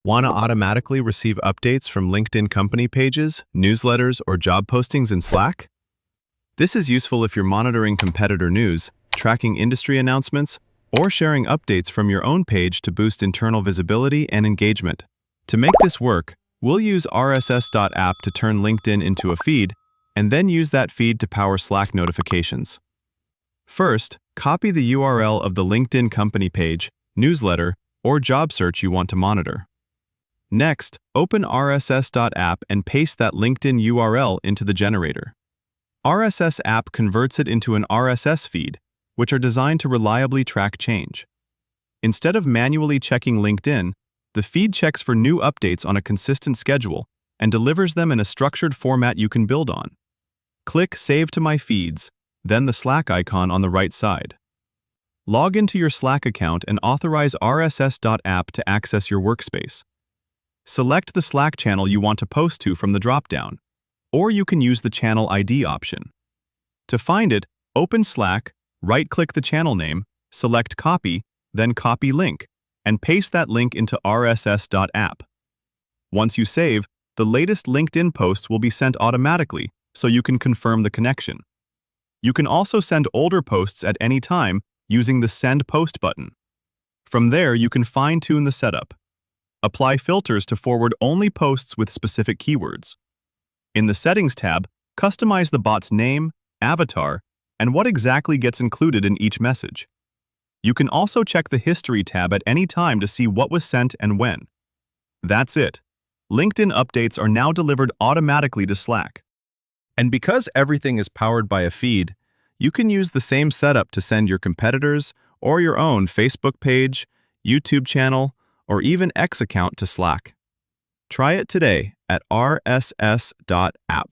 Want to automatically receive updates from LinkedIn company pages, newsletters, or job postings in Slack? This is useful if you're monitoring competitor news, tracking industry announcements, or sharing updates from your own page to boost internal visibility and engagement. To make this work, we'll use rss.app to turn LinkedIn into a feed, and then use that feed to power Slack notifications. First, copy the URL of the LinkedIn company page, newsletter, or job search you want to monitor. Next, open rss.app and paste that LinkedIn URL into the generator. RSS app converts it into an RSS feed, which are designed to reliably track change. Instead of manually checking LinkedIn, the feed checks for new updates on a consistent schedule and delivers them in a structured format you can build on. Click Save to My Feeds, then the Slack icon on the right side. Log into your Slack account and authorize rss.app to access your workspace. Select the Slack channel you want to post to from the dropdown, or you can use the channel ID option. To find it, open Slack, right-click the channel name, select Copy, then Copy Link, and paste that link into rss.app. Once you save, the latest LinkedIn posts will be sent automatically, so you can confirm the connection. You can also send older posts at any time using the Send Post button. From there, you can fine-tune the setup. Apply filters to forward only posts with specific keywords. In the Settings tab, customize the bot's name, avatar, and what exactly gets included in each message. You can also check the History tab at any time to see what was sent and when. That's it. LinkedIn updates are now delivered automatically to Slack. And because everything is powered by a feed, you can use the same setup to send your competitors or your own Facebook page, YouTube channel, or even X account to Slack. Try it today at rss.app.